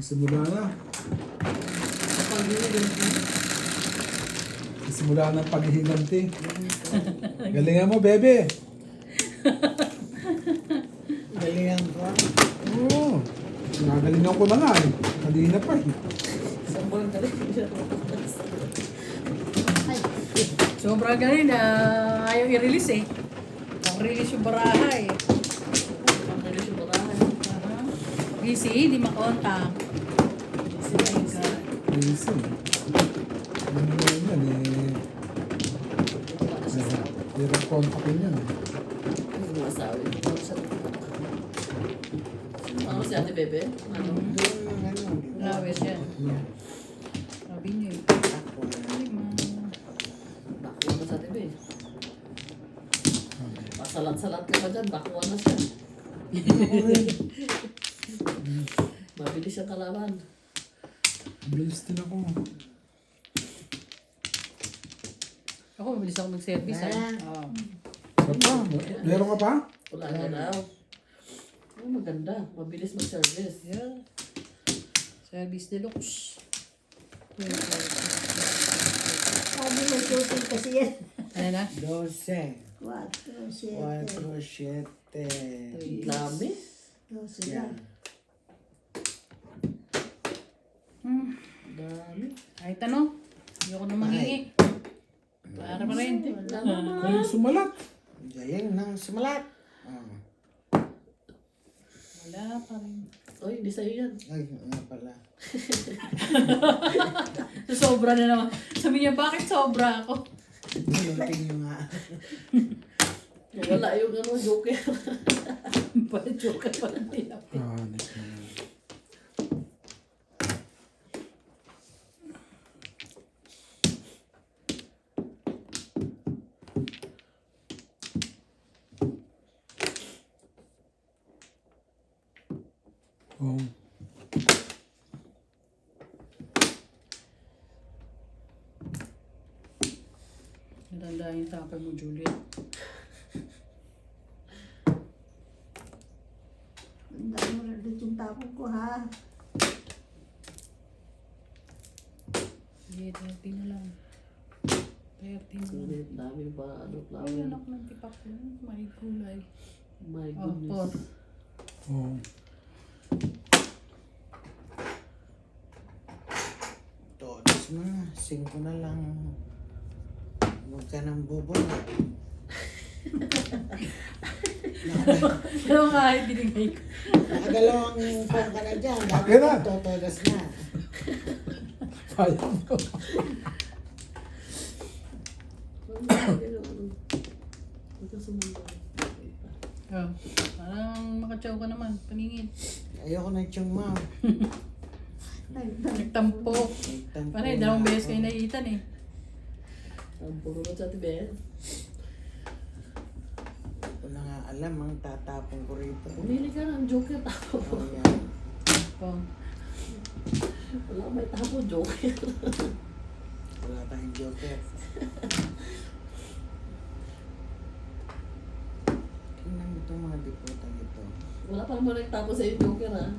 Simula na. Pag-iiganti. Simula na ang paghihiganti. Galingan mo, bebe. Galingan ko. Oo. Nagalingan ko na nga eh. Kanina pa eh. Sobrang galing. Ay, Sobrang galing na ayaw i-release eh. Pang-release yung baraha eh. Pag-release yung barahan. Busy, di makontak. Listen. Ano nga yan eh. Hirap kontakin yan eh. Yung mga asawi. Ano si Ate Bebe? Ano? Lawes yan. Sabi niyo eh. Ay, Bakuan na sa Ate Bebe. Pasalat-salat ka pa dyan, bakuan na siya. Mabilis siyang kalaban. Bilis din ako. Ako, mabilis ako mag-service ah. Oo. Isa pa? Meron ka pa? Wala na daw. Oh, maganda. Mabilis mag-service. Yeah. Service deluxe. sabi mo shooting kasi yan. Ano na? 12. 4, 7, 4, 7. Dami. 12 lang. Dami. Kahit ano, hindi ako na mangingi. Para pa rin. Ay, sumalat. Galing ng sumalat. Wala pa rin. Oy, hindi sa'yo yan. Ay, nga pala. Sobra na naman. Sabi niya, bakit sobra ako? Nunting nyo nga. Wala yung ano, joker. Pala joke ka pala tinapin. Ah, next na. Oh. Natandaan yung tapal mo, Juliet. Ang dami mo na dito yung tapon ko ha. Sige, 30 na lang. 30 na lang. Sulit, dami pa, ano, Ay, flower. anak ng tipak ko. May kulay. My Oh, goodness. 4. Oh. Todos mo na. 5 na lang. Huwag ka nang bubula. Pero nga, binigay ko. Nakadalawang phone ka na dyan. Akin na. Totodas na. Sayang ko. Ito sumundo. Oh, parang makatsaw ka naman. Paningin. Ayoko na tiyong ma'am. Nagtampo. Nagtampo Panay, na dalawang beses ako. kayo naiitan eh. Ang puro sa Ate Bebe. Hindi ko na nga alam ang tatapon ko rito. Pumili ka ng joker tapo. Oh, yan. Oh. Wala may tapo, joker. Wala tayong joker. Tingnan mo itong mga diputang ito. Wala pa naman nagtapo sa iyo, joker ha.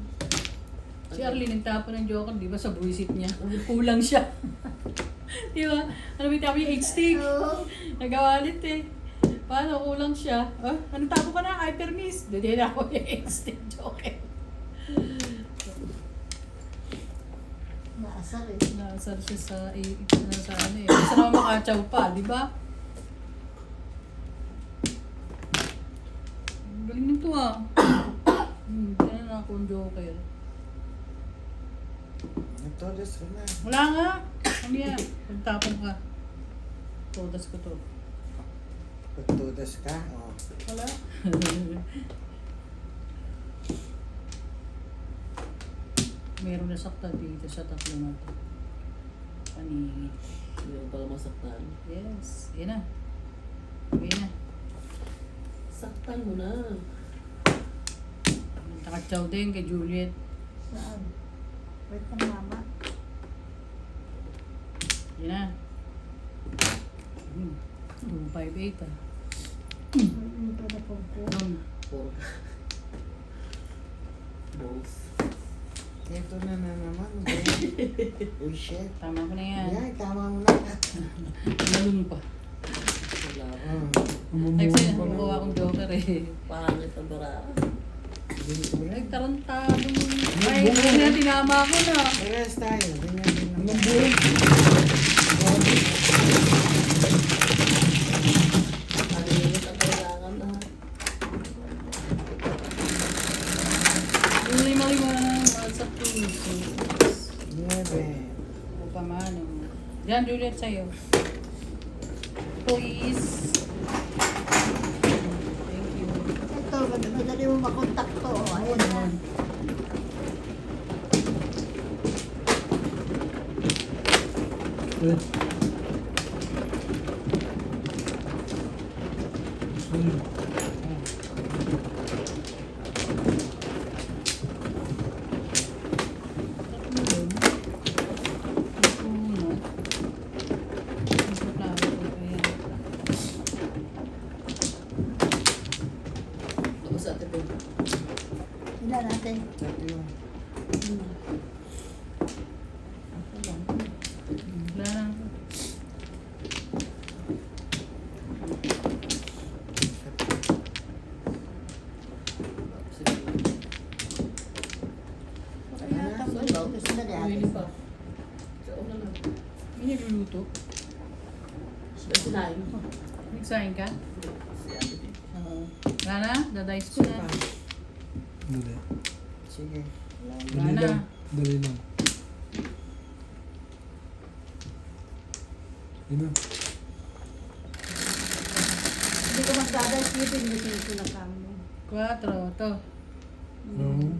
Si Arlene nagtapon ng joker, di ba, sa buwisit niya. Kulang siya. Di ba? Ano ba tapo yung 8 stick? Nagawalit eh. Paano? Kulang siya. Oh, ano tapo ka na? Hypermiss. Hindi na ako yung 8 stick joker. Naasar eh. Nasar siya sa ano eh. Basta naman makatsaw pa, di ba? Ang galing nito ah. Kaya na akong joker. Nagtodas ko na. Wala nga. Ano yan? Pagtapon ka. Todas ko to. Pagtodas ka, oh. Wala. Meron na sakta dito sa tatlo na to. Paningin. Hindi mo pala masaktan. Yes. Yan na. Yan na. Saktan mo na. Nakatsaw din kay Juliet. Saan? Wait ng mama. Yan na. 258 ah. Ano pa na po po? Four. Balls. Ito na naman. Uy, shit. Tama ko na yan. Yan, tama mo na. Nalun pa. Wala. Ay, Namumuhay kasi pa na. nakukuha akong joker eh. Pangit ang bara. Nagtarantado mo. Ay, hindi na tinama ko na. Parehas tayo. Ganyan din naman. Anong buhay? Maliit ang kailangan na. Yung lima-lima sa puso. 9. O pamano. Diyan, Juliet, sa'yo. Please. Thank you. Ito, madali mo makontak to. Ayan na. Eh. Ayun. Tapos sa atin din. Sila natin. Tatlo. Kaya tapos sila ni ate. Pili pa. Sa una lang. Niluluto. Sa sinain. Nagsahin ka? Si ate din. Oo. Lana, dadice ko na. Dali. Sige. Dali Wala. lang. Dali lang. Yun na. Hindi ko magdadal-sleeping kasi ko na kami. 4, to. Oo.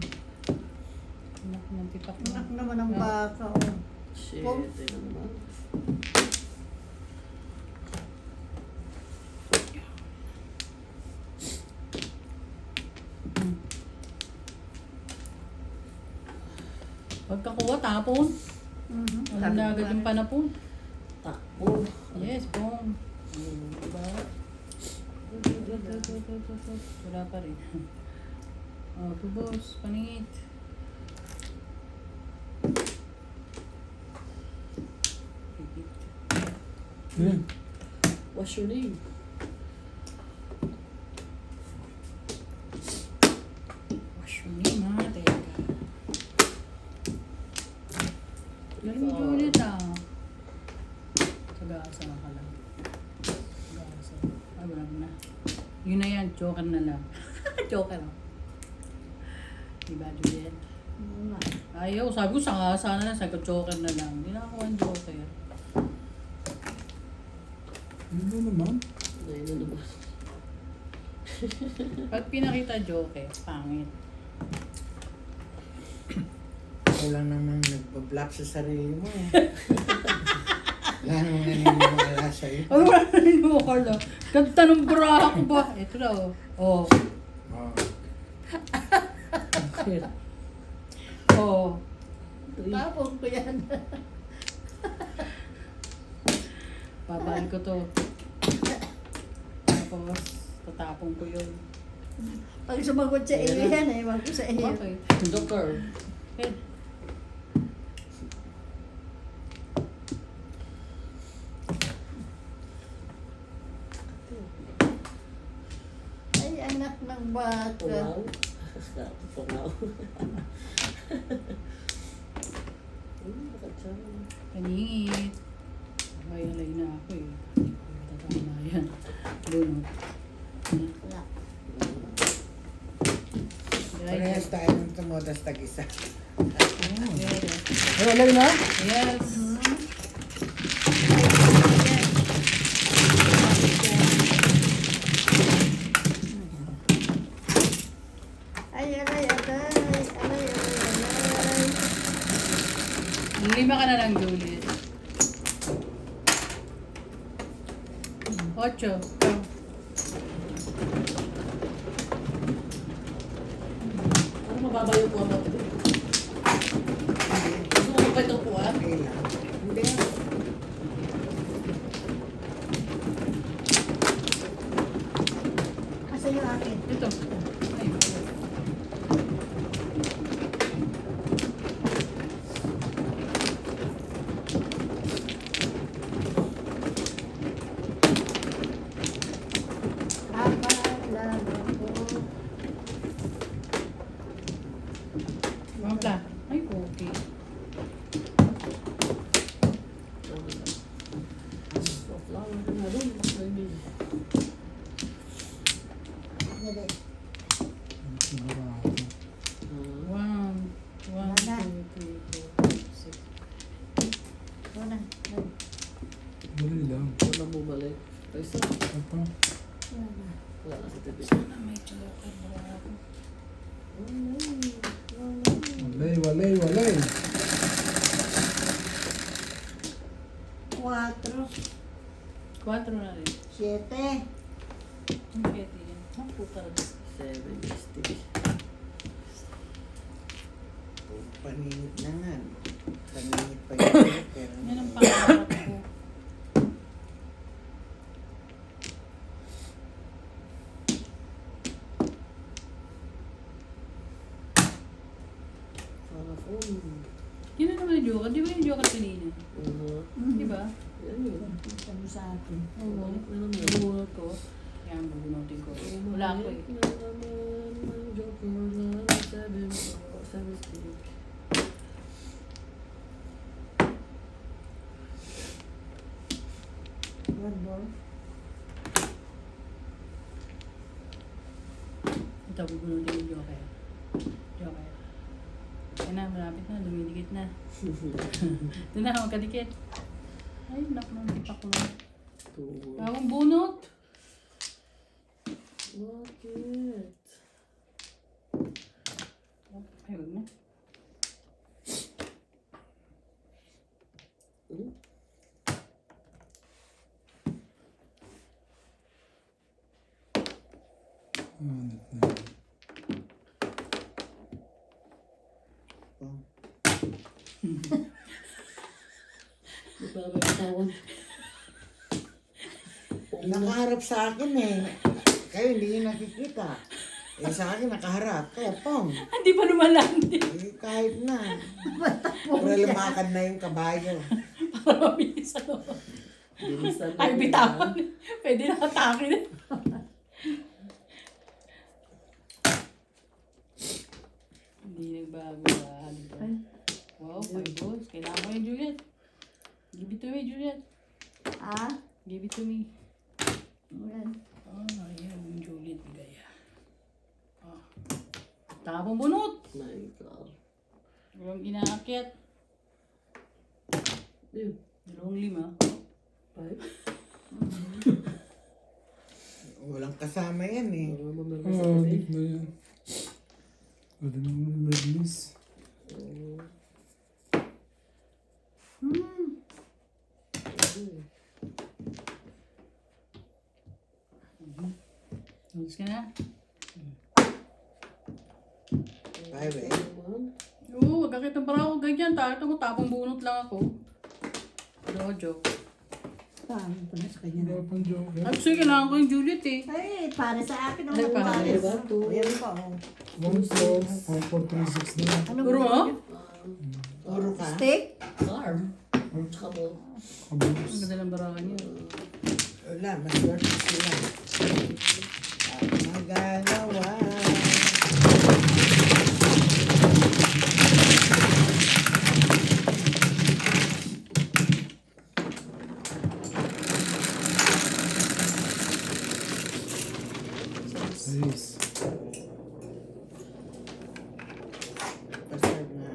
Anak ng tipak mo. Anak naman ang baka. Oh. Shit. Oh. Ito naman. Pagkakuha, tapon. Alam na agad yung panapon. Takbo. Yes, boom. Diba? Wala pa rin. Oh, tubos, paningit. Yun. What's your name? Wash your name, ha? Teka. Galing mo ulit, ah. Tagaasa ka lang. Tagaasa. Ay, wala na. Yun na yan, joker na lang. Joker lang. Diba, Juliet? Oo nga. Ayaw, sabi ko sana na, sabi ko joker na lang. Hindi na ako ang joker. Yun na naman. Ayun na naman. Pag pinakita joker, pangit. Ikaw lang naman nagbablock sa sarili mo eh. Wala namang naniniwala sa'yo. Ay, wala na rin mo, Carla. Ganda ng bra ko ba? Ito na, oh. Oh. Oh. Oh. Tapos ko yan. Babalik ko to. Tapos, tatapon ko yun. Pag sumagot sa iyo yan eh, wag ko sa iyo. Okay. Doctor. Head. Ay, anak ng baka. Tungaw. Tungaw. Nakachang. Paningit. Ay, alay na ako eh. Tatama na yan. Bunot. Wala. Parehas tayo ng tumotas tag-isa. Ay, alay na? Yes. Ay, alay, alay. Alay, alay, alay. 5 ka na lang, Juliet. 8. Go. Ano mababa yung puwa mo? Gusto mo pa itong puwa? Okay lang. Hindi. Kasi yung akin. Ito. Ay. Mampla. Ay, okay. So, flower na nga rin. I mean, Dali. One, Wala. 2, 3, 4, 5, 6. Wala. Dali lang. wala mo balik. Ay, sa, Ito. Wala. wala na sa TV. Sana may joker ba ako? Walay. 4, 4 na rin. 7. Ang pwede yan. Ang puta rin. 7 is TV. Paninit na nga. Paninit pa yun. Pero Yan ang pangarap ko. Para po. Yun na naman yung joker. Di ba yung joker kanina? Di ba? Yan yun. Ito mo sa akin. Balik na naman. Nabunod ko. Yan, bubunutin ko. Wala ko eh. Balik na naman ang joker na 7 o 7 stick. One ball. Ito, bubunutin yung joker. Joker. Yan na, malapit na. Dumidikit na. Ito na, magkadikit. Ay, naku, pa ko lang. 2. Tawang bunot. Bakit? Ay, wag na. Di ba may katawan? nakaharap sa akin eh. Kayo hindi nyo nakikita. Eh sa akin nakaharap. Kaya pong. Hindi pa lumalandi. Eh, kahit na. Para lumakad na yung kabayo. Para mabilis ano. Bilisan na Ay, yun, bitawan. Pwede na atake na. Hindi nagbago ba? Dito. Wow, 5 balls. Kailangan ko yung Juliet. Give it to me, Juliet. Ah? Give it to me. Yan. Ah, ayaw yung Juliet. Gaya. Ah. Tapong bunot. My God. Walang inaakyat. Yun. 2-5. 5. Walang kasama yan eh. Para mamerda sa Oh, TV. dik na yan. Pwede naman release. Alis ka na. Five eh. Oo, wag kakit ng parang ako ganyan. Takot mo, tapong bunot lang ako. Rojo. Paano ko na sa kanya? Wala pang joker. Ay, sige, kailangan ko yung Juliet eh. Ay, para sa akin ang Ay, para umalis. diba? Two. Ayan pa, oh. 1, 4, 4, 3, 6 na. Ano Puro ba? mo? Puro ka. Steak? Arm. Trouble. Ang Kabus. ganda ng barakan niya. Wala, maswerte sila. Magalawa. Ace. Pasad na.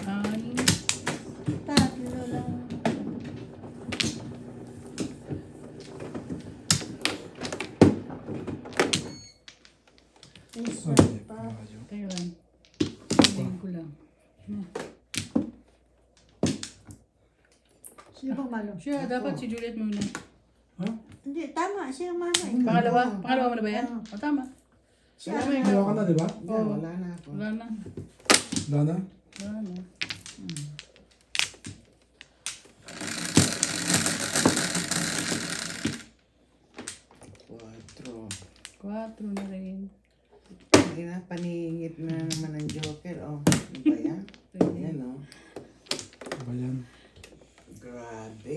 Anin. Tatlo lang. Isa Ay, pa. kayo. Taiwan. Tingin ko lang. Sino bang malo? Siya, dapat si Juliet muna. Hindi, tama. Siya ang mama. Pangalawa mo na ba yan? O, tama. Siya. Wala ka na, di ba? Wala na ako. Wala na. Wala na? Wala na. Quatro. 4 na rin. Hindi na, paningit na naman ang Joker. Oh, ano ba yan? Pwede. Yan oh. Ano ba yan? Grabe.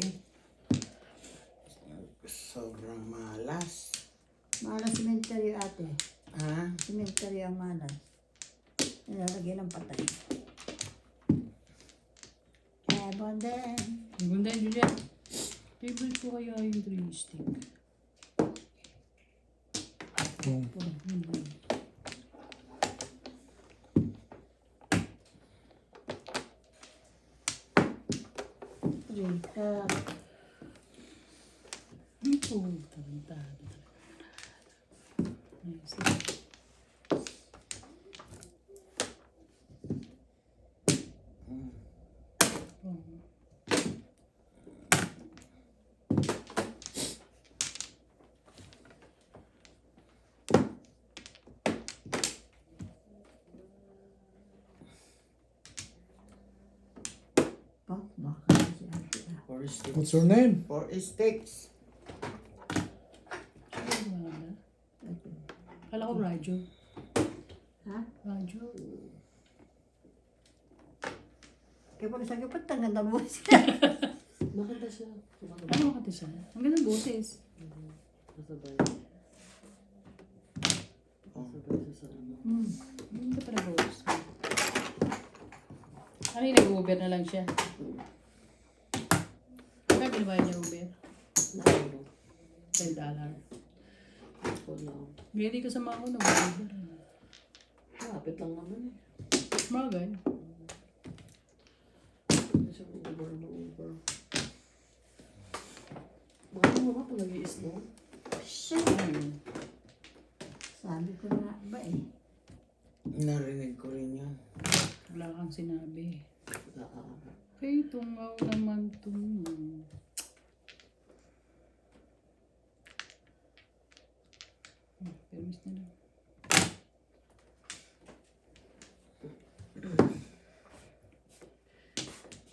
Sobrang malas. Malas cemetery ate. Ha? Cemetery ang malas. Nilalagyan ng patay. Ebon din. Ang ganda yun, Juliet. Favorite ko kaya yung 3 stick. Kung Rika. Ito, tarantado. Nice. Oh, baka si ate. 4 sticks. what's your name? 4 sticks. Kala ko radyo. Ha? Radyo. Kaya pag sa kapat, ang ganda mo siya. Maganda siya. Ano makati siya? Ang ganda ng boses. Masabay. Oh. Masabay siya sa ano. Ang ganda pa ng boses. Ano yung nag-Uber na lang siya? Kaya binabayad niya Uber? Ano? $10. Ako lang. Hindi ko sa mga ko nag-Uber. Lapit lang naman eh. Mga ganyan. Hindi siya Uber na Uber. Bakit mo nga pag nag-i-snow? Shit. Ayun. Sabi ko na ba eh. Narinig ko rin yan. Wala kang sinabi. Ah, Kay tungaw naman tungaw. Permis na lang.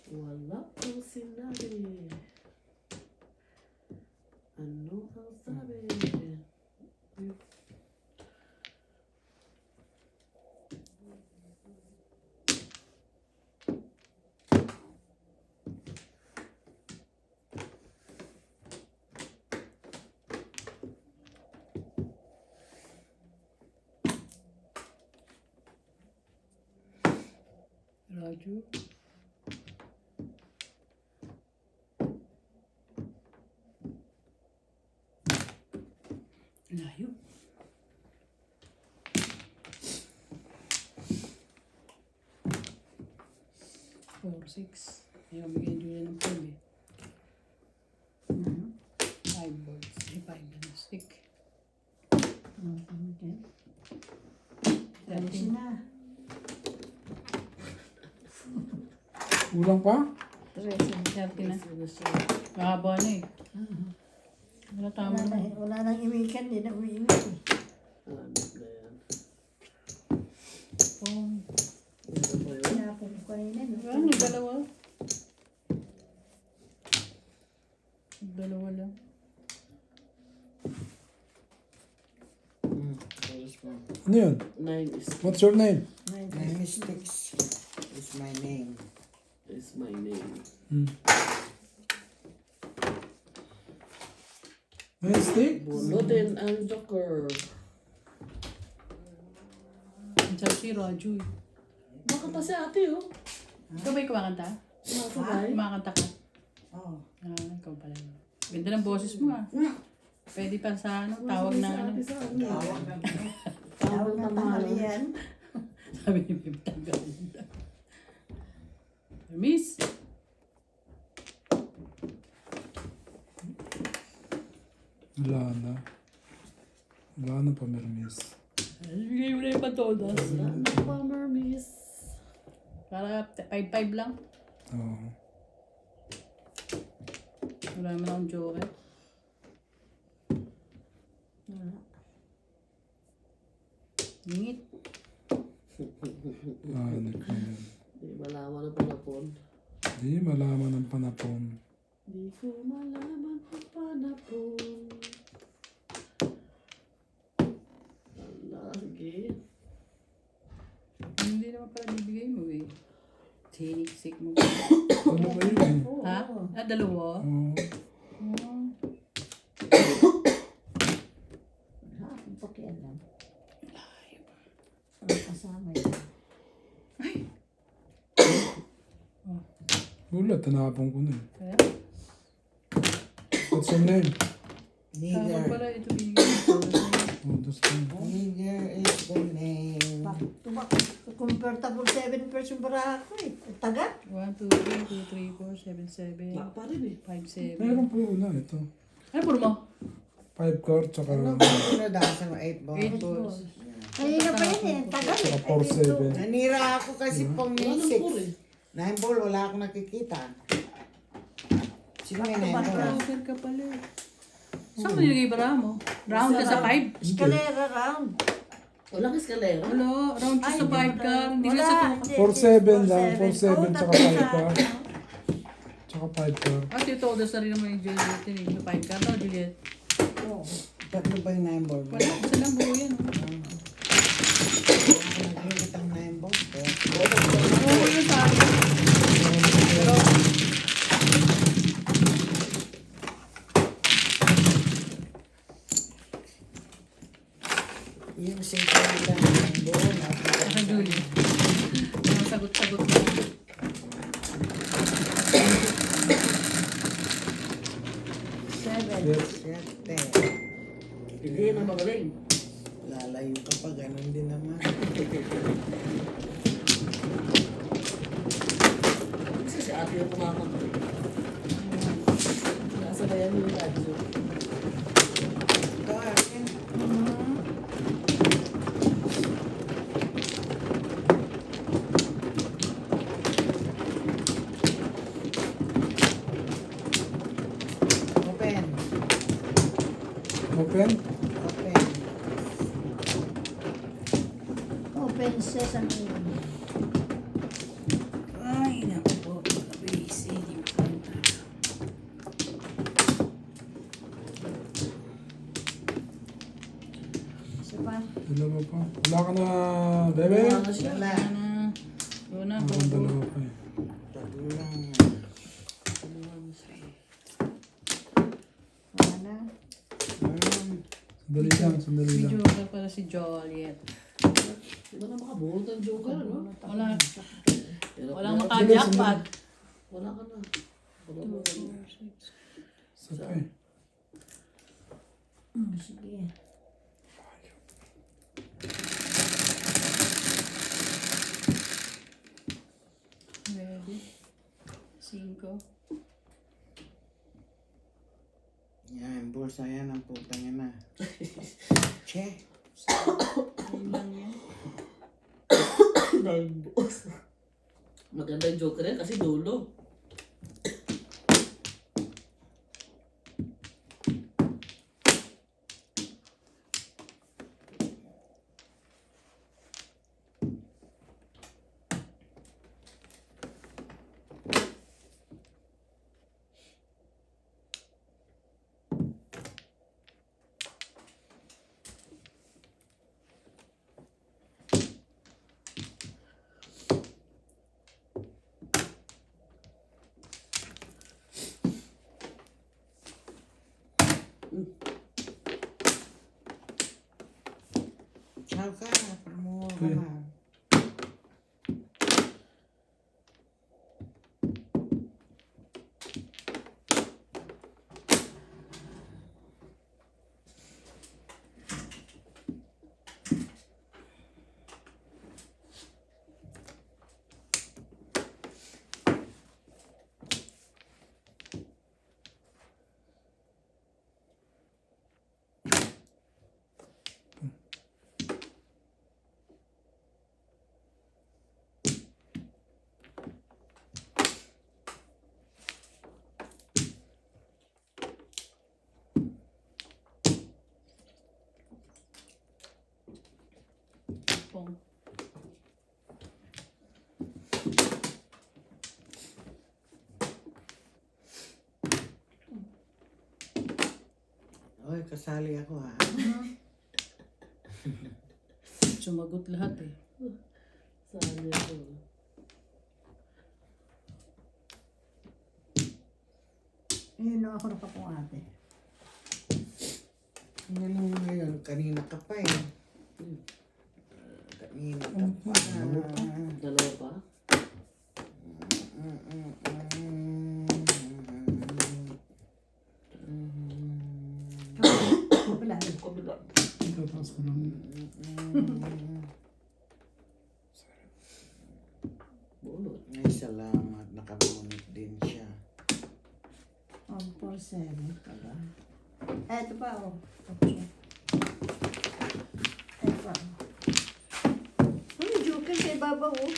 wala kang sinabi. Ano ang sabi? Radyo. Layo. Four, 6. Ayaw bigyan Julia ng 5 eh. 5 boards. 5 na stick. Okay. 13. na. Kulang pa? 13 na. Ano siya? Mahaba na eh. Wala tama Wala, na. na, wala nang imikan, hindi na umiimik eh. Ano na yan? Oh. Ano ba yun? Pinapon ko kanina. no? Ano, may dalawa. Dalawa lang. There's one. Ano yun? 9 What's your name? 9 sticks is my name. is my name. May stick? Bunutin ang Joker. Ang sabi si Raju eh. Bakit pa si ate oh? Ikaw ba yung kumakanta? Masabay. Kumakanta ka? Oo. Ikaw pala yun. Ganda ng boses mo ah. Pwede pa sa ano, tawag na ano. Tawag na. Tawag na tanghalian. Sabi ni Pim, ganda. Miss! Wala na. Wala na pa, Mermis. Bigay mo na yung patodas. Ano pa, Mermis? Para 5-5 lang. Oo. Wala naman akong joker. Ngit. Ano ko yan. Di malaman ang panapon. Di malaman ang panapon. Di ko malaman ang panapon. Lagi. Hindi naman pala bibigay mo eh. Sinik-sik mo. Ano ba yun eh? Ha? Ah, dalawa? Oo. Ha, ang pakialam. Ang kasama yun. Bulat, tinapon ko na eh. Kaya? What's your name? Tapos Nigger. pala ito binigay ko. Oh, that's fine. Nigger is the name. Comfortable 7-person para ako eh. Taga? 1, 2, 3, 4, 7, 7. Wala pa rin eh. 5, 7. Meron po una ito. Ano puro mo? 5 car, tsaka Ano ba yung pinadasan mo? 8 balls? 8 balls. Kanina pa yun eh. Taga eh. Tsaka 4-7. Nanira ako kasi pang Wala nang puro eh. 6. 9 ball, wala akong nakikita. Sino may 9 ball? Poker ka pala eh. Saan mo nilagay ba mo? Round ka sa 5? Escalera round. Walang eskalera. Wala, round ka sa 5 ka. Hindi ka sa 2. 4-7 lang, 4-7 tsaka 5 car. Tsaka 5 car. At ito, odas na rin naman yung Juliet. Yung 5 ka. No, Juliet? Tatlo ba yung 9 ball? Wala, isa lang buo yan. Oh. Nakikita ang 9 ball. Oo, yun sa akin. Pero, Yung 5 na 9 ball. sa Juliet. Yung sagot-sagot na. Seven. Hindi na magaling. Lalayo ka pa, ganun din naman. Kasi si ate yung kumakanta. Nasa bayan yung radyo. Ito, akin. Open. Open? Open. Open sesame. Ay, naku po. Busy. Di mo kanta. Isa pa. Dalawa pa. Wala ka na, bebe? Wala na siya. Wala. Doon na. Ako dalawa pa eh. Tatlo lang. Wala na. Sandali lang, sandali May lang. joker pala si Joliet. Di ba na makabuhot ang joker, no? Wala. Pero Walang wala- maka-jackpot. Wala ka na. Wala mo ka na. Isa pa eh. Sige. Ready? 5. Yan, bulsa yan ang putang yan na. Che. Ayun lang yan. Maganda yung joker yan kasi dulo. Ciao ka, pamuha ka Okay. na. Hoy, kasali ako ha. Sumagot lahat eh. Saan niya ito? Yun ako nakapong ate. Ano ngayon? Kanina ka pa eh. Kanina ka pa. Dalawa pa? Wala. Kabila. Tataas ko lang. Bulot. Ay, salamat. Nakabunot din siya. 147 pala. Eto pa oh. Okay. Eto pa. Uy, joker sa ibabaw oh.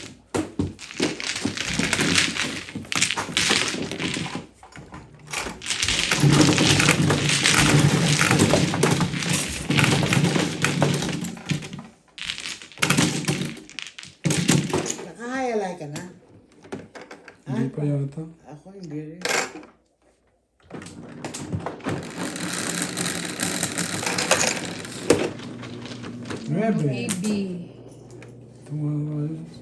Nakahayalay ka na? Hindi pa yata. Ako hindi rin. Nuebe. AB. Tumakas.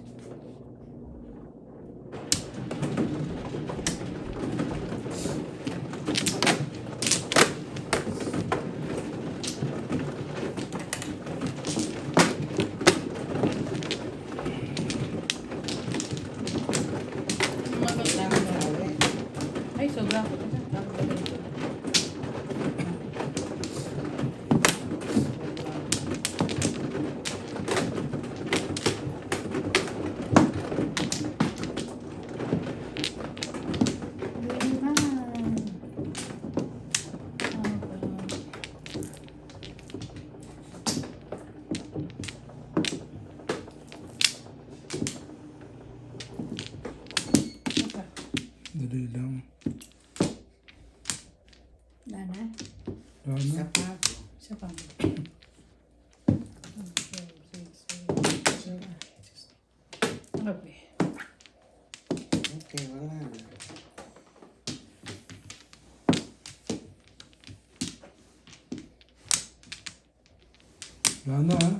Sumagot lang. Ay, sobra. Dali lang. Nana. Isa Lana. pa ako. Isa pa. Okay. Okay, wala na. Lana ha.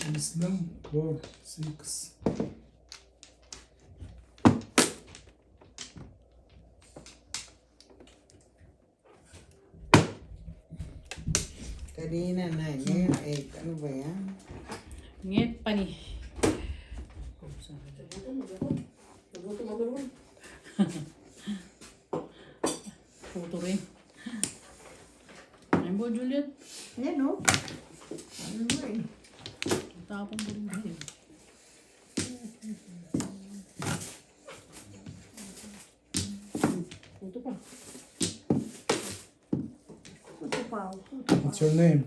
Six lang. 4, 6. Kanina 9, ngayon 8. Ano ba yan? Ngit pa ni. Nagutom ako naman. Puto rin. Ayun po, Juliet. Ayan oh. Ano mo eh. Tapong po rin. Ito pa. Ito pa oh. What's your name?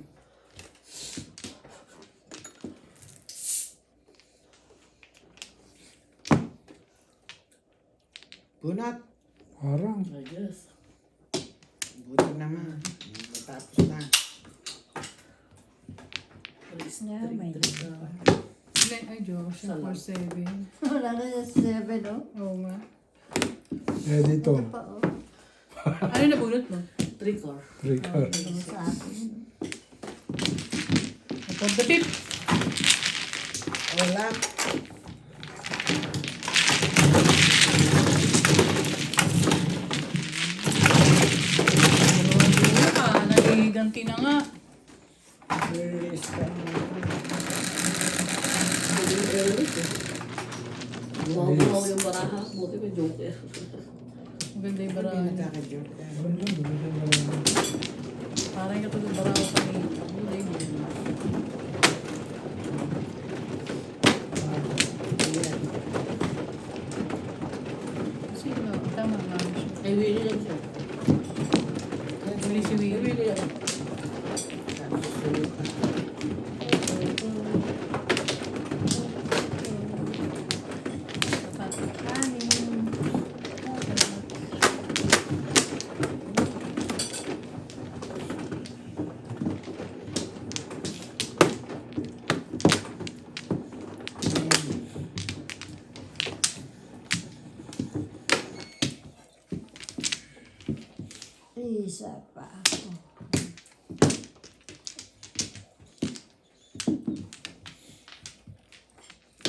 Bunot. Parang. I guess. Buti naman. Matapos na. Nga, may Ilan? Ay, Diyos. Siya 4-7. Wala na yung 7 oh. Oo nga. Eh, dito. Ito pa oh. Ano na bunot mo? 3 car. 3 car. Ito sa akin. Ito, the tip. Wala. Nagiganti na nga. Release ka na. Bumaw yung baraha. Buti may joker. Maganda yung Hindi barahan. nakaka-joke ka. Meron lang. Meron lang. Parang katulad barahan ko kami. Kabulay mo. Ayan. Kasi tama nga siya. Ay, Willie lang siya. Huli si Willie. Willie lang. Susunod ka. Kanin. Isa pa ako.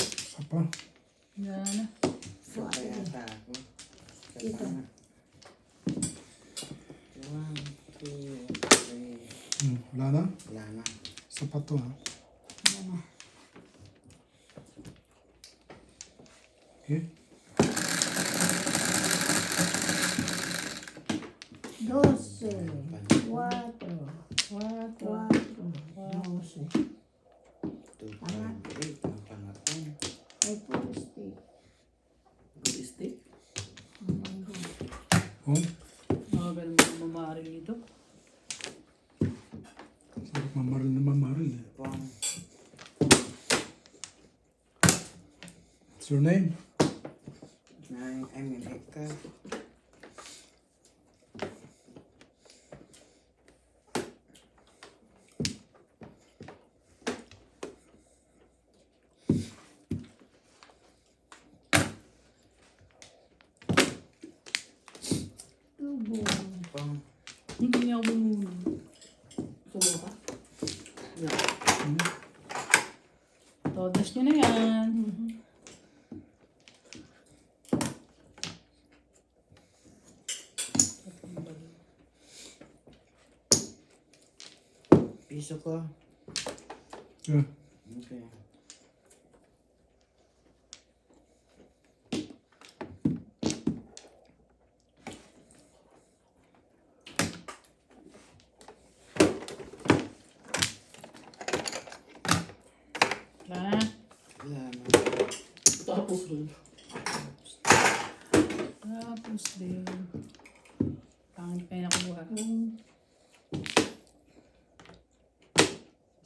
Isa pa. Yan na. Isa pa yata ako. Isa pa nga. 1, 2, 3. Wala na? Wala na. Isa pa to ha. Yan na. Okay. 12, 4, 4, 12. 2, 5, 8. Ang pangatong. Ay, puro stick. Good stick. Oh, Mga ganun mga mamaring dito. sarap mamaril na mamaril eh. Pong. What's your name? 9, I mean, Eka. Tubo. Pong. Hindi niya ako bumuna. Sumuha ka? Yeah. Todas nyo na yan. Piso ko. Yeah. Okay. Wala na. Wala na. Tapos dun. Tapos din. Pangit pa yung nakuha.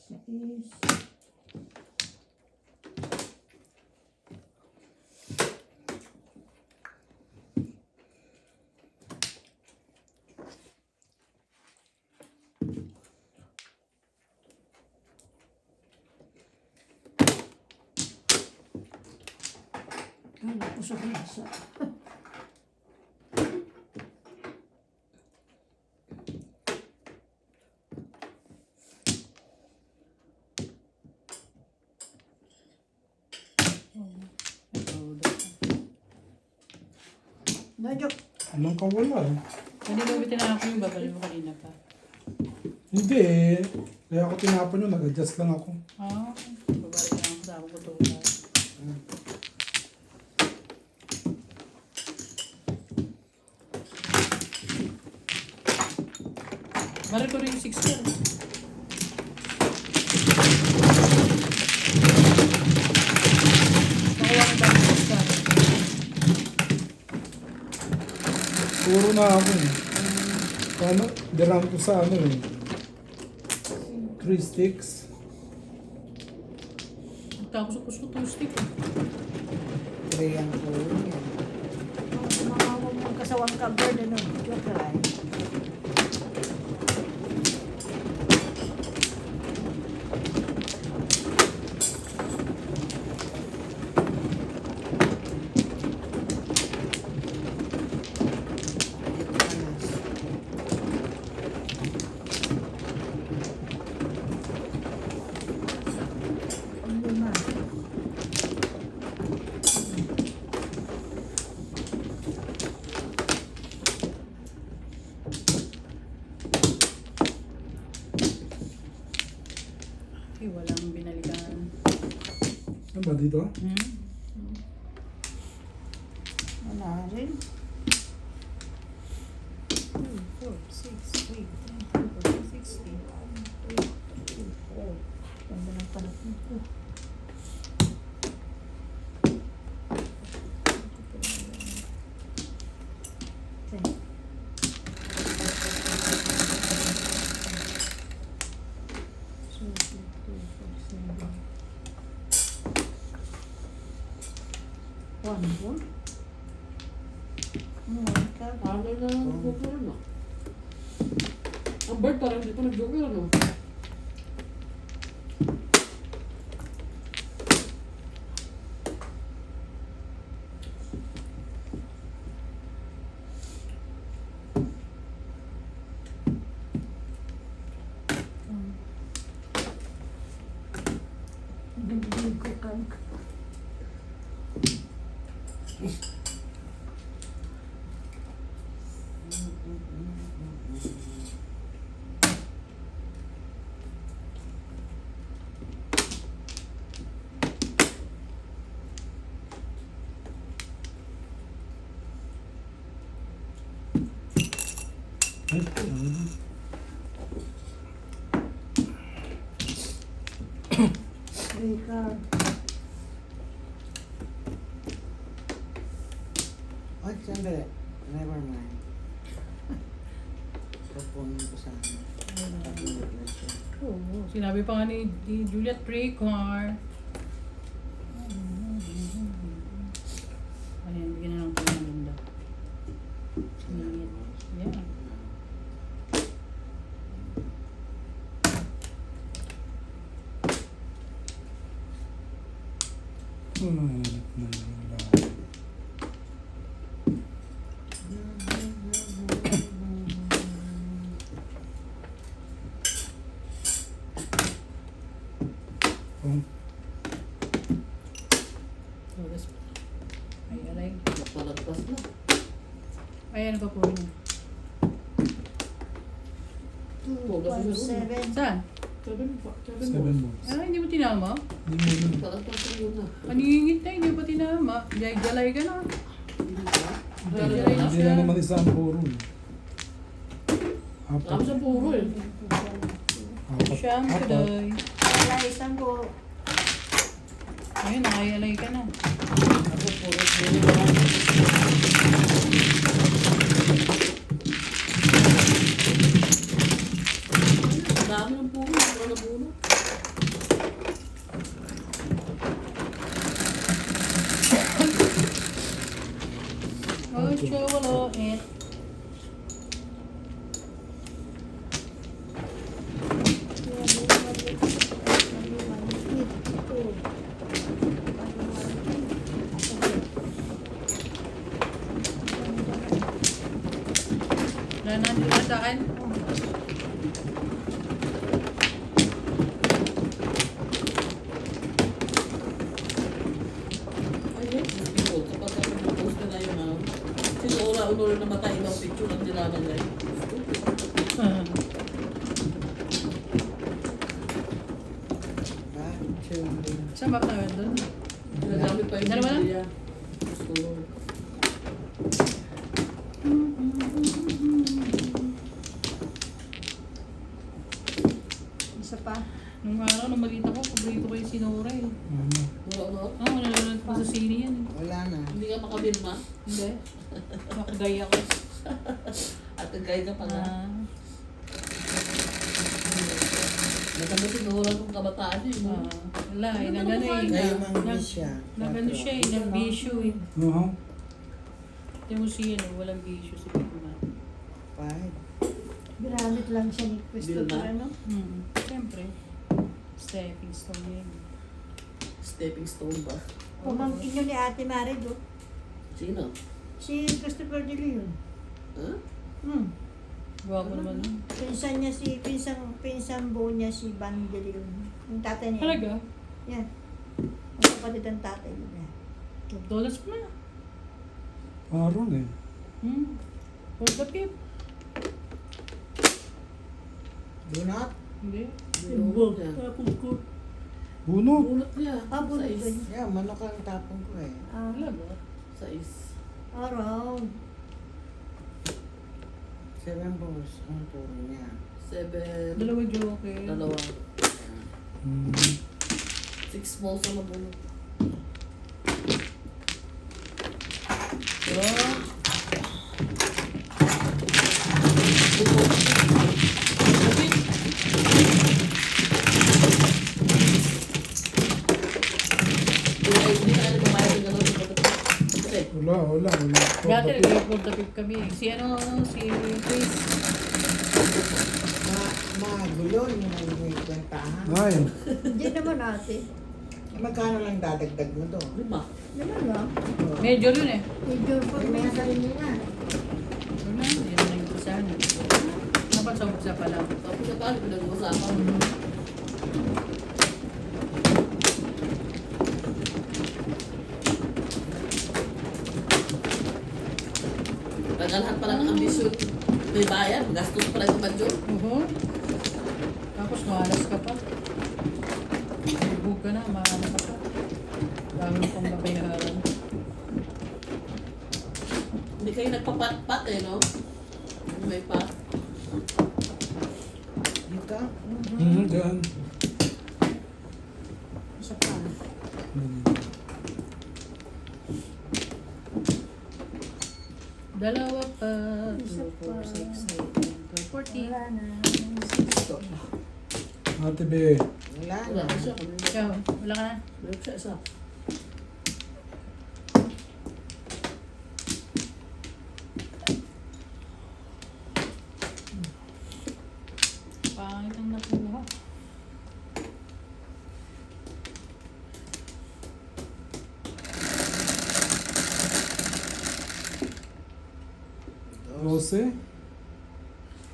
Sais. Kala ko sa mesa. Nadyak. Anong kawala eh? Hindi ba tinapon yung babalik mo kanina pa? Hindi eh. Kaya ako tinapon yun, nag-adjust lang ako. Ah, babalik na ako sa ako ko. Balik ko rin yung 6 year. Nakuha ko ba yung 6 year? Puro na ako eh. Paano? Diram ko sa ano eh. 3 sticks. Tapos ako sa 2 stick. 3 ang ulo yan. Mga mong kasawang cover na nun. Joke lang. Lima. Okay, walang binalikan. Ano ba dito? Wala rin. 2, 4, 6, 8, 10, 12, 16. Ganda ng panapin ko. Okay. So, 2, 4, 7. 1 more. One cup. Paano na joker no? Ang bird parang hindi pa nag-joker no? Ay, ano? Ikaw. Ay, sandali. Never mind. Proponin ko sana. Oo, sinabi pa nga ni Juliet Raycar. Ayan, bigyan na lang tayo ng ganda. Yeah. Mainit na yung lahat. Oh, Oras pa. Ay, alay. Palagpas na. Ay, ano pa po yun? 2.7. Saan? 7 seven balls. Ah, hindi mo tinama? Hindi mo na. Palagpas na yun na. Paningingit na, hindi mo pa tinama. Jalay ka na. Hindi ba? Jalay na Hindi siya. na naman isang puro. Ako Apat. sa puro eh. Apat. Siyam Apat. today. Wala, isang po. Ayun, nakayalay ka na. Ako puro. Ang dami ng puro. Puro na puro. Ocho, walo, et. Wala na, hindi na saan. Ay, picture. Kapag ako nag-post ka na yun, ano? Sino una-una namatay daw picture ang nilalagay. Saan ba tayo doon? Nagamit pa yung Dalawa lang? Biblia. Gusto ko. Isa pa. Nung araw, nung maliit ako, paborito ko yung sinura eh. Ano? Wala. Oo, nanonood ko sa sine yan eh. Wala na. Hindi ka makabirma. Hindi. Nakagaya ko. At nagkaya ka pala. Ah, Maganda sinura kong kabataan yun. ah, wala eh, nagano eh. Kayo mang Nag- siya. Nagano siya eh, nag-bisyo eh. Oo. Tingnan mo siya eh, walang bisyo si Pipima. Five. Ginamit lang siya ni Christopher, Bilma. ano? Siyempre. Stepping stone yan. Stepping stone ba? Pumangkin yun ni Ate Mari, do. Sino? Si Christopher De Leon. Huh? Gwapo naman yun. Pinsan niya pinsan buo niya si Van De Leon. Yung tatay niya. Talaga? Yan. Ang kapatid ang tatay niya. $12 pa na. Parang eh. For the pip. Do not. Hindi. Bunot niya. Tapos ko. Bunot. Bunot niya. Ah, bunot Sais. ba niya? Yeah, manok ang tapon ko eh. Ah, Wala ba? Sais. around. 7 balls ang puro niya. 7. Dalawa joke. Dalawa. Hmm. 6 balls na mabunot. Oh. Hindi na alam kumain ng gano'n. Kasi, Wala. Dati nag-for the pip kami. Si si Chris. Magulo yung may kwentahan. Ay. Hindi naman ate. Magkano lang dadagdag mo doon? 5. Naman lang. Major yun eh. Major po may sarili na. Wala, hindi na nag-usa na. Dapat sa umpisa pa lang. Tapos sa paano pinag-uusapan? Tagalhan pala ng ambisyon. May bayan, gastos pala yung badyo. Tapos malas ka pa. Bug ka na, malas ka pa. Dami mo pang babayaran. Hindi kayo nagpapat-pat eh, no? May pat. Dito? Diyan. Isa pa. Dalawa pa. Isa 2, pa. 4, 6, 8, 9, 12, 14. Wala na. Ate Be. Wala Wala na. na siya. Kanina. Ikaw, wala ka na? Meron siya isa. Pangit ang nakuha. Rose.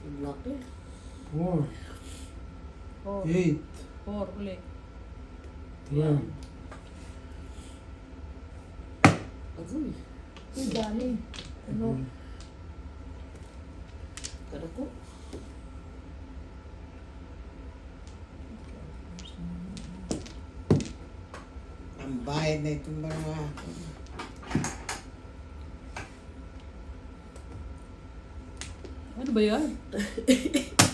Ang laki. 4. 4. 8. 4 ulit. 12. Agoy. Uy, dami. Ano? Kada ko. Ang bayad na itong mga... Ano ba yan?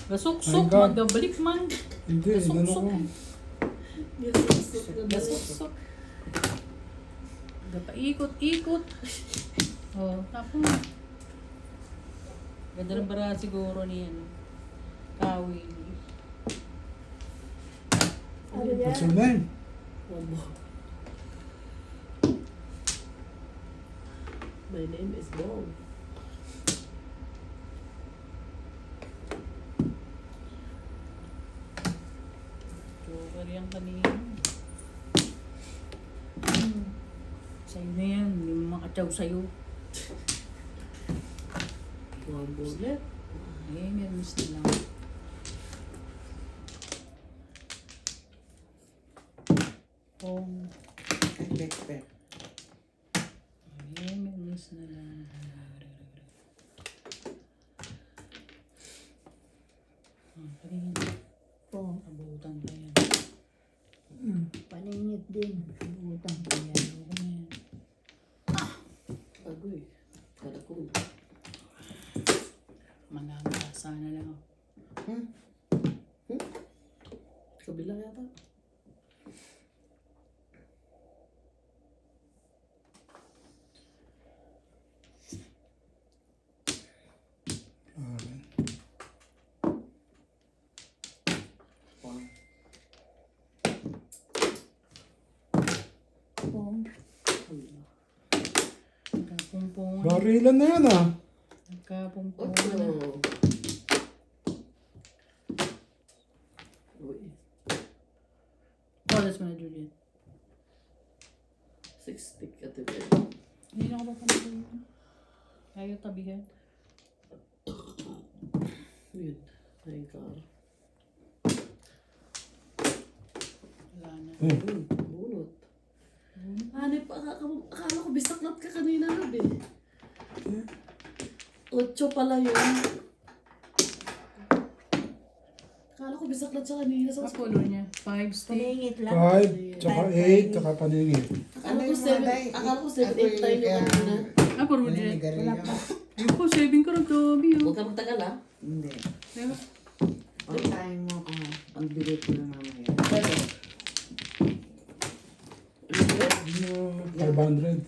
Gasok-sok, My God. magdabalik man. Hindi, Nasok-sok. ano ko. Gasok-sok. Paikot-ikot. Oh, tapos. Ganda ng bara siguro ni ano. Kawi. Ano What's yan? your name? One more. My name is Bong. Joker yan kanina. Sa'yo na yan. Hindi mo makatsaw sa'yo. One bullet. Eh, meron miss na lang. Pong. Backpack. Eh, meron miss na lang. Kanina. Oh, Abutan pa yan. paningit din. Utang ko yan. Ayoko na yan. Agoy. Kada ko. Manamasa na lang ako. Kabila yata. One. Oh, Kabila. Nagkapumpong. Barilan na yan ah. Nagkapumpong. Ocho. Uy. Oras mo na, Juliet. 6 stick at the bed. Hindi na ako papalit. Ayaw tabihan. Yun. Ay, car. Wala na. Bunot. Hanip, akala ko bisaklat ka kanina gabi. 8 pala yun. Akala ko bisaklat siya kanina sa Sa color niya. 5 stick. paningit lang. 5, tsaka 8, tsaka paningit. Akala ko Ano yung mga day? 7, akala ko 7, 8 tayo yung kanina. Ah, puro Ano yung Juliet. garilyo? Ayun po, saving ka ng dami. Huwag Oh. ka magtagal ha. Hindi. Pero, Pagkain mo ako. Ang bilit ko na mamaya. Pero. 500.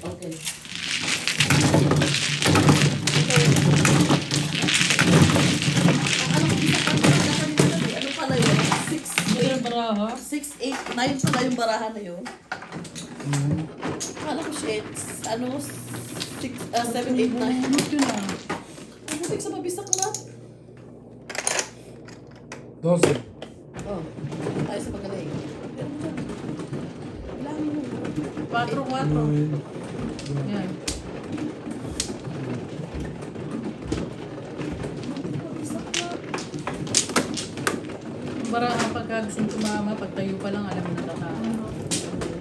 Okay. Ano pala yun? 6, ito yung baraha. 6, 8, 9 pala yung barahan na yun. Akala ko shit. Ano? 7, 8, 9. Ano yun ah? Ano big sa mabisaklat? 12. Oh, tayo sa pagaling. Bilangin mo. 4. 9. Yan. Yung baraha pagka gusto mo tumama, pagtayo pa lang, alam mo na tatama.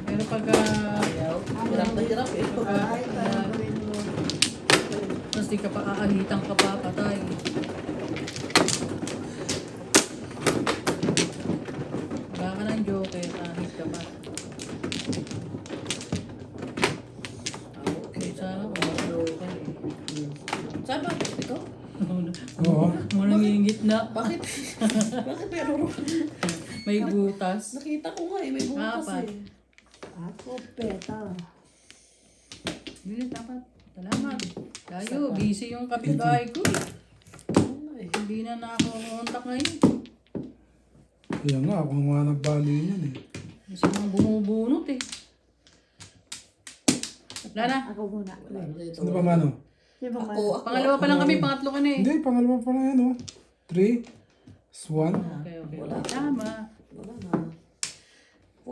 Pero pagka, Ayaw. Hirap na hirap eh. Ay, parang gawin mo. tapos di ka pa aahitang ka pa, patay. Wala ka ng joker, ahit ka pa. Okay. Sana wala joker eh. gitna. Bakit? Bakit meron? May butas. Nakita ko nga eh, may butas Apat. eh. Ako, peta. Hindi, dapat. Salamat. Tayo, busy yung kapitbahay ko eh. Ay, Hindi na nakakontak ngayon. Kaya nga, ako nga nagbali niyan eh. Kasi mga bumubunot eh. Wala na. Ako muna. wala na dito. Sino pa mano? Di ba Ako. Pangalawa pa lang kami, pangatlo ka na eh. Hindi, pangalawa pa lang yan oh. 3, 1. Okay, okay. Wala. Tama. Wala na.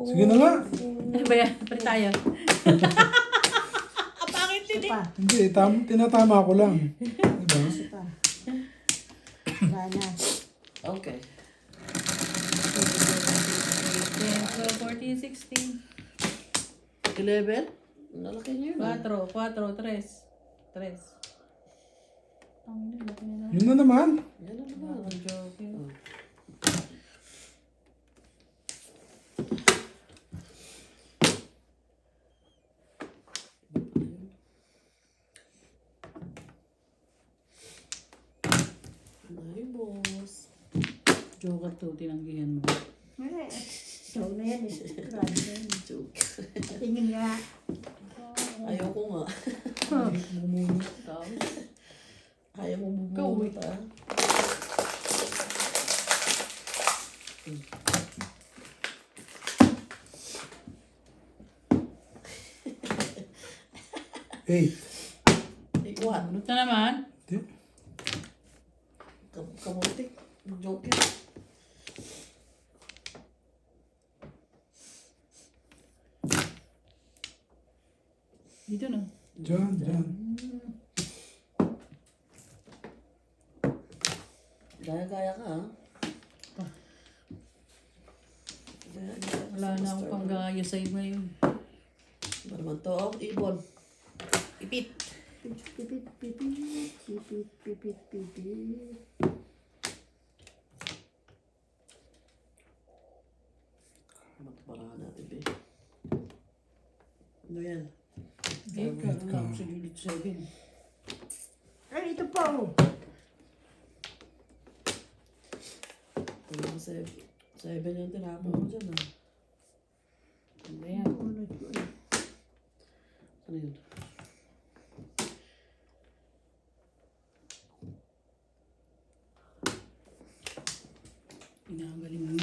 Sige na nga. Ano ba yan? Pari tayo. Isa pa. Hindi, tinatama ko lang. Diba? Isa pa. Wala na. Okay. 10, 12, 14, 16. 11? Nalaki niyo yun. 4, 4, 3. 3. Ang laki na. Yun na naman. Yan na naman. Ang joke. Ay, boss. Joker to, tinanggihan mo. Eh, ikaw na yan eh. Grabe na yan. Joke. Tingin nga. Ayoko nga. Bumunot daw. Ayaw mo Ikaw, bumulot ah. Hey. Ikuhan. Bunot na naman. Hindi. Kamutik. Joke. Dito na. Diyan, diyan. Gaya-gaya ka ah. Gaya-gaya ka Wala sa na akong master. panggaya sa iba yun. Ano naman to? Oh, ibon. Ipit. Pipit, pipit, pipit, pipit, pipit. Mataparahan natin, be. Ano yan? Ikaw, wala ako sa Juliet 7. Ay, ito pa oh. Ano ba 7 yung tinapon mo dyan ah. Ano ba yan? Unod ko eh. Ano yun?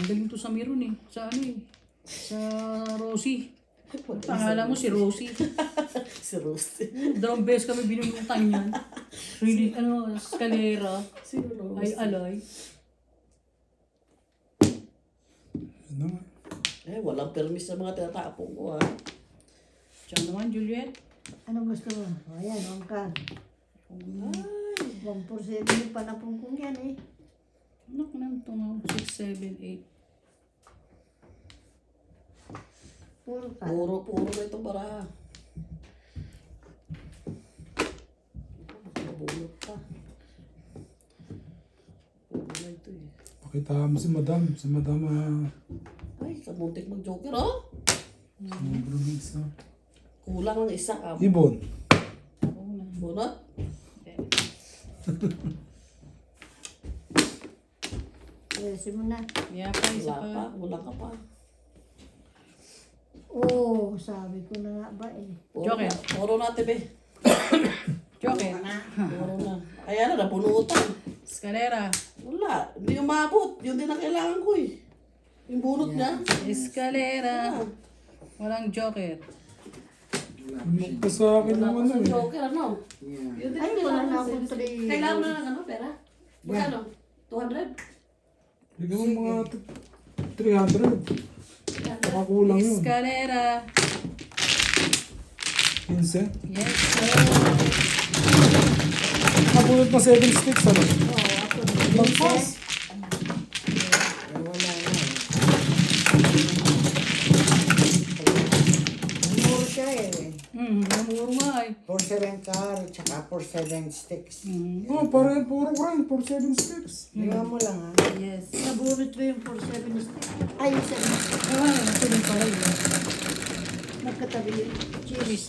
Galing to sa Miron eh. Sa ano eh. Sa Rosie. Pangalan mo si Rosie. Si Rose. Dalawang beses kami binunutan yan. Really, ano, escalera. Sino Rose? Ay, alay. Yun na nga. Eh, walang permis sa mga tinatapon ko ah. Diyan naman, Juliet. Anong gusto mo? O yan, Omkar. Ay. 147 yung panapong kong yan eh. Anak na ito nga. 6, 7, 8. Puro ka. Puro na itong baraha. Mabulot pa. Puro na ito eh. Pakita mo si madam. Si madam Ay, kamuntik mag-joker oh. sumubro ng isa. Kulang ng isa ka. Ibon. Bunot? Ayusin mo na. Yeah, pa, isa Wala pa. pa. Wala ka pa. Oo, sabi ko na nga ba eh. Puro Joker. na. Puro na, tebe. Joker. Puro na. Ayan na, napunutan. Escalera. Wala. Hindi umabot. Yun din ang kailangan ko eh. Yung bunot niya. Escalera. Walang Joker. Lumok pa sa akin Wala yung pa ano sa eh. joker, ano? Yeah. Yun din Ay, ang wala na kailangan akong ko. three. Kailangan mo na ng ano, pera? Magkano? 200? Bigyan mo mga 300. Nakakulang yun. Escalera. 15. Yes, sir. Nakabunod pa 7 sticks ano? Oo, ako na. Lagpas. Eh, wala na eh. Puro siya eh. Namuro nga eh. 47 car, tsaka 47 sticks. Oh, pare, puro rin. 7 sticks. Tingnan mo lang ha. Yes. Nabunot ko yung 47 stick. Ay, yung 7 stick. Ah, natuloy pala yun. Nagkatabi yun. Cheers.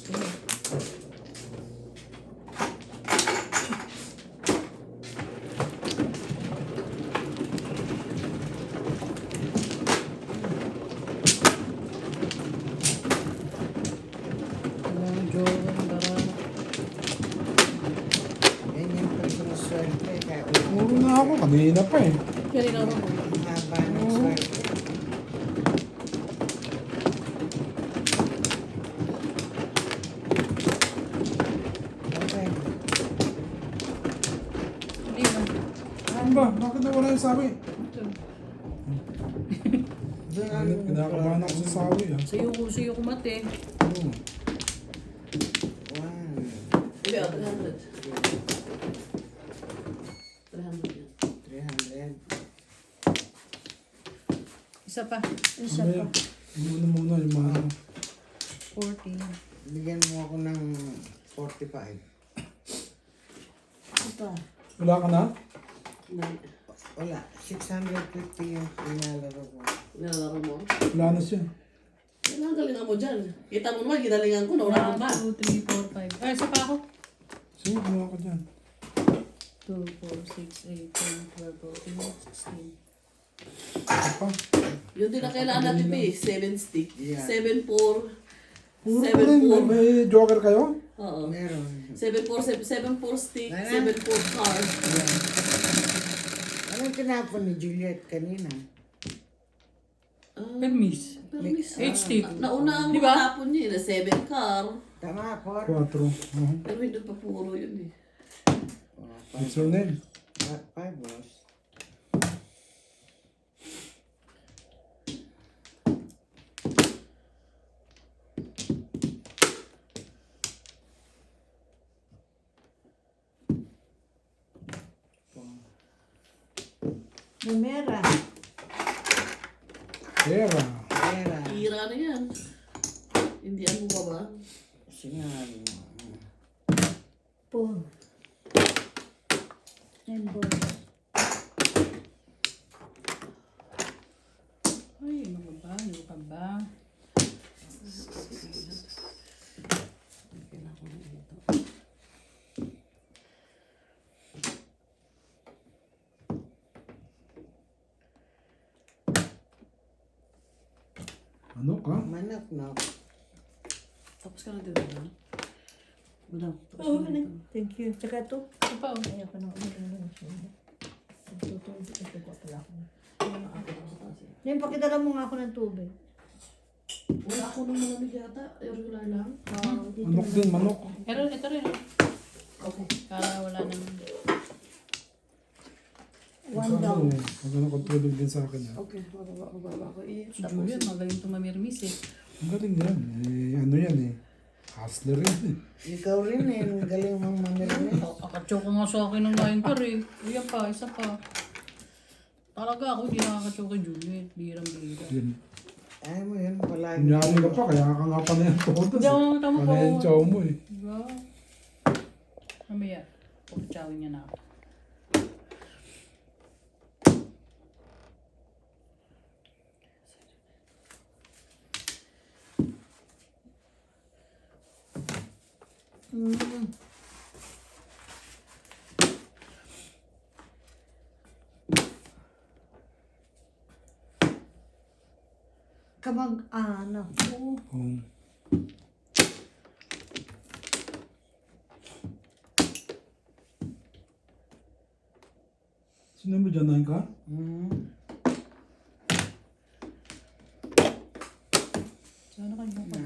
ako, kanina pa eh. Kanina ako. Ang haba ng swerte. Okay. Hindi ba? Ano ba? Bakit nawala yung sawi? Ito. Doon ang Kinakabahan ako sa sawi ah. Sayo ko mate. Oo. One. Hindi, 300. 300 yan. 300. Isa pa. Isa pa. Muna yung mga ano. 40. Bigyan mo ako ng 45. Ito. Wala ka na? Wala. 650 yung pinalaro ko. Nilalaro mo. Wala na siya. Ang galingan mo dyan. Kita mo naman, ginalingan ko, nawala ka pa. 1, 2, 3, 4, 5. Ay, isa pa ako. Sige, wala ka dyan. 2, 4, 6, 8, 10, 12, 14, 16. Ano pa? Yun din ang kailangan natin pa eh. 7 stick. Yeah. 7-4. Puro 7-4. pa rin. May joker kayo? Oo. Meron. 7-4 stick, Wala. 7-4 card. Anong tinapon ni Juliet kanina? Permis. Permis. 8 stick. Nauna ang Di ba? matapon niya eh, 7 car. Tama, 4. 4. Pero hindi pa puro yun eh. What's your name? 5 boss. Numera. Pera. Pera. Hira na yan. Hindi ano ba ba? Sinalo. Four. And ball. Ay, ano ba? Ano ka ba? Ano ka? Manok, no? Tapos ka na din ba? Madam, tapos Oo, ka na ano? dito. Thank you. Tsaka ito. Ito pa. Ayaw ko na uminom. Tutulog ito ko pala ako. Ngayon, pakidala mo nga ako ng tubig. Wala ako nung malamig yata. Regular lang. Dito Manok din, manok. Pero ito rin. Okay. Kala wala nang... One down. Magano tulog din sa akin ah. Okay, mababa ko. Si Julian, magaling tumamirmis eh. Ang galing yan. Eh, ano yan eh. Hustler yan eh. Ikaw rin eh. Ang galing mong manirmin. Akachoke nga sa akin ng line par eh. Uyan pa, isa pa. Talaga ako, di nakakachoke Juliet. Birang-bira. Yan. Ayaw mo yun. Palagi. Kunyari ka pa, kaya ka nga pa na yan todas Hindi ako eh. nakita mo Ano yung ko. chow mo eh. Diba? Mamaya, pagkachawin niya na ako. Kamag-ano. Kung sino mo dyan ka? Sana kayo mo pa.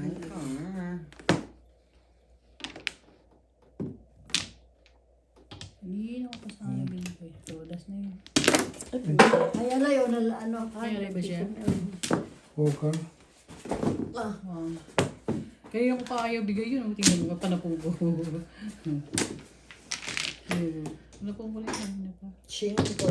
Hindi ako pa sa akin binigay. Todas na yun. Ay, ala yun. Ano, Ay, ba siya? Poker. Kaya yung pa ayaw bigay yun. Tingnan mo, panapubo. Napubo rin. Cinco.